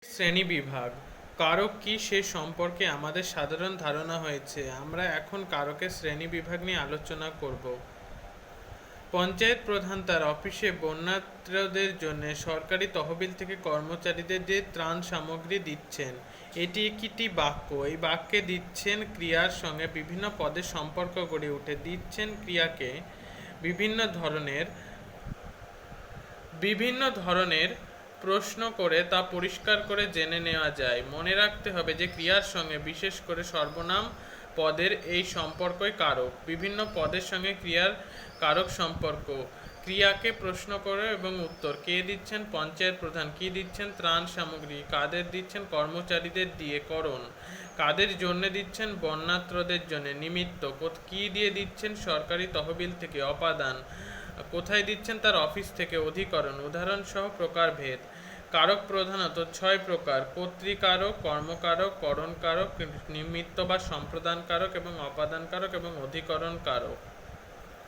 শ্রেণীবিভাগ কারক কি সে সম্পর্কে আমাদের সাধারণ ধারণা হয়েছে। আমরা এখন কারকের শ্রেণীবিভাগ নিয়ে আলোচনা করব। পঞ্চায়েত প্রধান তার অফিসে বন্যার্তদের জন্য সরকারি তহবিল থেকে কর্মচারীদের যে ত্রাণ সামগ্রী দিচ্ছেন, এটি একটি বাক্য। এই বাক্যে দিচ্ছেন ক্রিয়ার সঙ্গে বিভিন্ন পদের সম্পর্ক গড়ে উঠে। দিচ্ছেন ক্রিয়াকে বিভিন্ন ধরনের প্রশ্ন করে তা পরিষ্কার করে জেনে নেওয়া যায়। মনে রাখতে হবে যে ক্রিয়ার সঙ্গে বিশেষ করে সর্বনাম পদের এই সম্পর্কই কারক। বিভিন্ন পদের সঙ্গে ক্রিয়ার কারক সম্পর্ক। ক্রিয়াকে প্রশ্ন করে এবং উত্তর। কে দিচ্ছেন? পঞ্চায়েত প্রধান। কি দিচ্ছেন? ত্রাণ সামগ্রী। কাদের দিচ্ছেন? কর্মচারীদের দিয়ে। করণ। কাদের জন্য দিচ্ছেন? বন্যার্তদের জন্য। নিমিত্ত। কি দিয়ে দিচ্ছেন? সরকারি তহবিল থেকে। অপাদান। কোথায় দিচ্ছেন? তার অফিস থেকে। অধিকরণ। উদাহরণ সহ প্রকারভেদ। কারক প্রধানত 6 প্রকার: কর্তৃকারক, কর্মকারক, করণকারক, নিমিত্ত বা সম্প্রদান কারক এবং অপাদান কারক এবং অধিকরণ কারক।